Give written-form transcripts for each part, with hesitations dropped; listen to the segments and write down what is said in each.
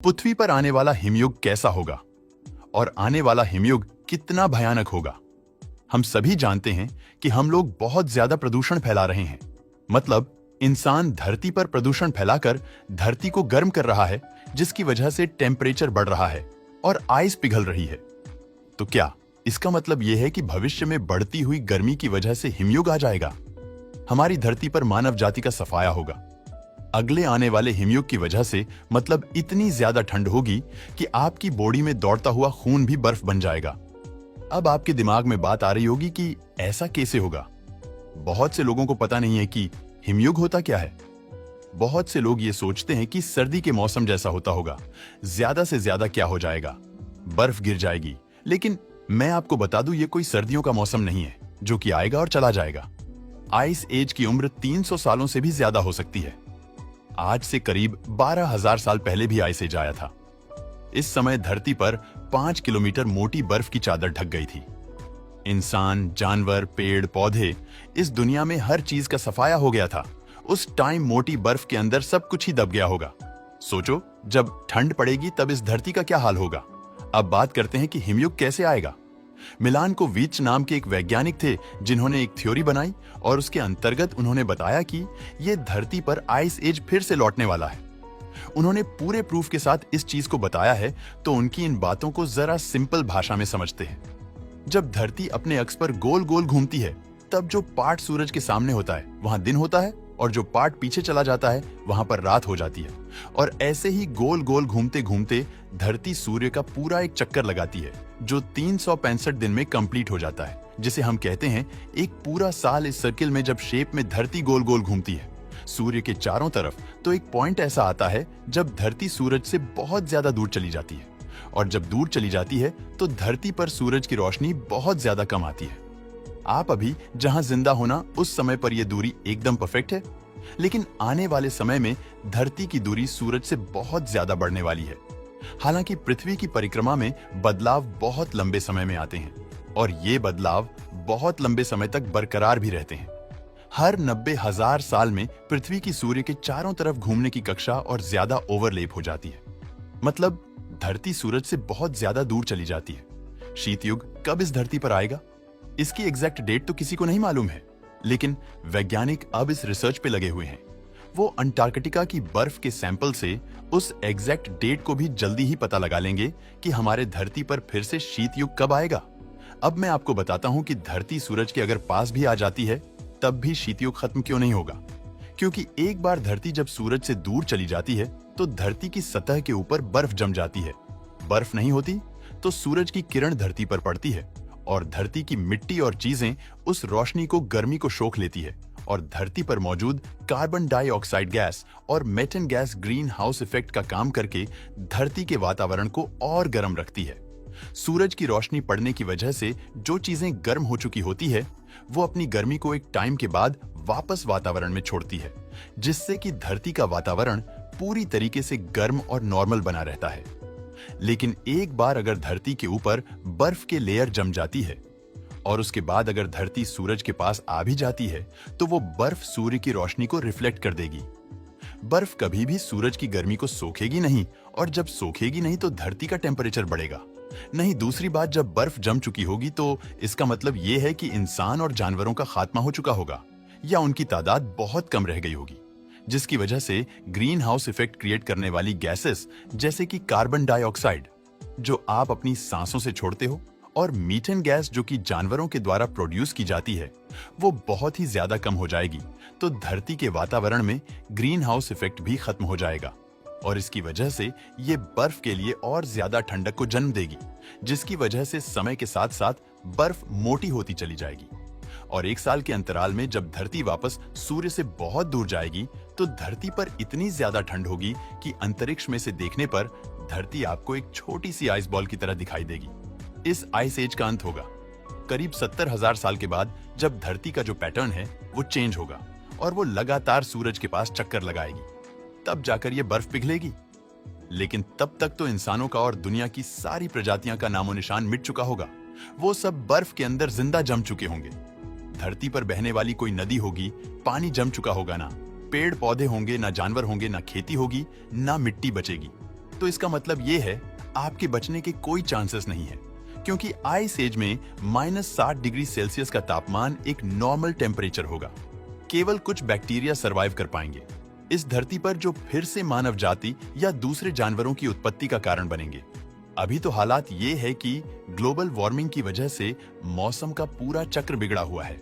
पृथ्वी पर आने वाला हिमयुग कैसा होगा और आने वाला हिमयुग कितना भयानक होगा। हम सभी जानते हैं कि हम लोग बहुत ज्यादा प्रदूषण फैला रहे हैं। मतलब इंसान धरती पर प्रदूषण फैलाकर धरती को गर्म कर रहा है, जिसकी वजह से टेम्परेचर बढ़ रहा है और आइस पिघल रही है। तो क्या इसका मतलब यह है कि भविष्य में बढ़ती हुई गर्मी की वजह से हिमयुग आ जाएगा? हमारी धरती पर मानव जाति का सफाया होगा। अगले आने वाले हिमयुग की वजह से मतलब इतनी ज्यादा ठंड होगी कि आपकी बॉडी में दौड़ता हुआ खून भी बर्फ बन जाएगा। अब आपके दिमाग में बात आ रही होगी कि ऐसा कैसे होगा। बहुत से लोगों को पता नहीं है कि हिमयुग होता क्या है। बहुत से लोग ये सोचते हैं कि सर्दी के मौसम जैसा होता होगा, ज्यादा से ज्यादा क्या हो जाएगा, बर्फ गिर जाएगी। लेकिन मैं आपको बता दूं, ये कोई सर्दियों का मौसम नहीं है जो कि आएगा और चला जाएगा। आइस एज की उम्र 300 सालों से भी ज्यादा हो सकती है। आज से करीब 12,000 साल पहले भी आइस एज आया था। इस समय धरती पर 5 किलोमीटर मोटी बर्फ की चादर ढक गई थी। इंसान, जानवर, पेड़ पौधे, इस दुनिया में हर चीज का सफाया हो गया था। उस टाइम मोटी बर्फ के अंदर सब कुछ ही दब गया होगा। सोचो, जब ठंड पड़ेगी तब इस धरती का क्या हाल होगा। अब बात करते हैं कि हिमयुग कैसे आएगा। मिलान को वीच नाम के एक वैज्ञानिक थे जिन्होंने एक थ्योरी बनाई और उसके अंतर्गत उन्होंने बताया कि यह धरती पर आइस एज फिर से लौटने वाला है। उन्होंने पूरे प्रूफ के साथ इस चीज को बताया है, तो उनकी इन बातों को जरा सिंपल भाषा में समझते हैं। जब धरती अपने अक्ष पर गोल गोल घूमती है, तब जो पार्ट सूरज के सामने होता है वहां दिन होता है और जो पार्ट पीछे चला जाता है वहां पर रात हो जाती है। और ऐसे ही गोल गोल घूमते घूमते धरती सूर्य का पूरा एक चक्कर लगाती है, जो 365 दिन में कंप्लीट हो जाता है, जिसे हम कहते हैं एक पूरा साल। इस सर्किल में जब शेप में धरती गोल गोल घूमती है सूर्य के चारों तरफ, तो एक पॉइंट ऐसा आता है जब धरती सूरज से बहुत ज्यादा दूर चली जाती है। और जब दूर चली जाती है तो धरती पर सूरज की रोशनी बहुत ज्यादा कम आती है। आप अभी जहां जिंदा होना, उस समय पर यह दूरी एकदम परफेक्ट है। लेकिन आने वाले समय में धरती की दूरी सूरज से बहुत ज्यादा बढ़ने वाली है। हालांकि पृथ्वी की परिक्रमा में बदलाव बहुत लंबे समय में आते हैं और ये बदलाव बहुत लंबे समय तक बरकरार भी रहते हैं। हर 90,000 साल में पृथ्वी की सूर्य के चारों तरफ घूमने की कक्षा और ज्यादा ओवरलेप हो जाती है। मतलब धरती सूरज से बहुत ज्यादा दूर चली जाती है। शीत युग कब इस धरती पर आएगा, इसकी एग्जैक्ट डेट तो किसी को नहीं मालूम है, लेकिन वैज्ञानिक अब इस रिसर्च पे लगे हुए हैं। वो अंटार्कटिका की बर्फ के सैंपल से उस एग्जैक्ट डेट को भी जल्दी ही पता लगा लेंगे कि हमारे धरती पर फिर से शीत युग कब आएगा। अब मैं आपको बताता हूं कि धरती सूरज के अगर पास भी आ जाती है तब भी शीत युग खत्म क्यों नहीं होगा। क्योंकि एक बार धरती जब सूरज से दूर चली जाती है तो धरती की सतह के ऊपर बर्फ जम जाती है। बर्फ नहीं होती तो सूरज की किरण धरती पर पड़ती है और धरती की मिट्टी और चीजें उस रोशनी को, गर्मी को सोख लेती है और धरती पर मौजूद कार्बन डाइऑक्साइड गैस और methane gas green house effect का काम करके धरती के वातावरण को और गर्म रखती है। सूरज की रोशनी पड़ने की वजह से जो चीजें गर्म हो चुकी होती है वो अपनी गर्मी को एक टाइम के बाद वापस वातावरण में छोड़ती है, जिससे कि धरती का वातावरण पूरी तरीके से गर्म और नॉर्मल बना रहता है। लेकिन एक बार अगर धरती के ऊपर बर्फ के लेयर जम जाती है और उसके बाद अगर धरती सूरज के पास आ भी जाती है तो वो बर्फ सूर्य की रोशनी को रिफ्लेक्ट कर देगी। बर्फ कभी भी सूरज की गर्मी को सोखेगी नहीं, और जब सोखेगी नहीं तो धरती का टेम्परेचर बढ़ेगा नहीं। दूसरी बात, जब बर्फ जम चुकी होगी तो इसका मतलब ये है कि इंसान और जानवरों का खात्मा हो चुका होगा या उनकी तादाद बहुत कम रह गई होगी, जिसकी वजह से ग्रीन हाउस इफेक्ट क्रिएट करने वाली गैसेस जैसे कि कार्बन डाइऑक्साइड जो आप अपनी सांसों से छोड़ते हो और मीथेन गैस जो कि जानवरों के द्वारा प्रोड्यूस की जाती है, वो बहुत ही ज्यादा कम हो जाएगी। तो धरती के वातावरण में ग्रीन हाउस इफेक्ट भी खत्म हो जाएगा और इसकी वजह से ये बर्फ के लिए और ज्यादा ठंडक को जन्म देगी, जिसकी वजह से समय के साथ साथ बर्फ मोटी होती चली जाएगी। और एक साल के अंतराल में जब धरती वापस सूर्य से बहुत दूर जाएगी तो धरती पर इतनी ज्यादा ठंड होगी कि अंतरिक्ष में से देखने पर धरती आपको एक छोटी सी आइस बॉल की तरह दिखाई देगी। इस आइस एज का अंत होगा करीब 70,000 साल के बाद, जब धरती का जो पैटर्न है वो चेंज होगा और वो लगातार सूरज के पास चक्कर लगाएगी। तब जाकर ये बर्फ पिघलेगी। लेकिन तब तक तो इंसानों का और दुनिया की सारी प्रजातियां का नामो निशान मिट चुका होगा। वो सब बर्फ के अंदर जिंदा जम चुके होंगे। धरती पर बहने वाली कोई नदी होगी, पानी जम चुका होगा ना, पेड़ पौधे होंगे, ना जानवर होंगे, ना खेती होगी, ना मिट्टी बचेगी। तो इसका मतलब ये है आपके बचने के कोई चांसेस नहीं है, क्योंकि आइस एज में -60 डिग्री सेल्सियस का तापमान एक नॉर्मल टेम्परेचर होगा। केवल कुछ बैक्टीरिया सरवाइव कर पाएंगे इस धरती पर, जो फिर से मानव जाति या दूसरे जानवरों की उत्पत्ति का कारण बनेंगे। अभी तो हालात ये है कि ग्लोबल वार्मिंग की वजह से मौसम का पूरा चक्र बिगड़ा हुआ है।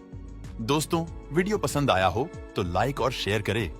दोस्तों, वीडियो पसंद आया हो तो लाइक और शेयर करें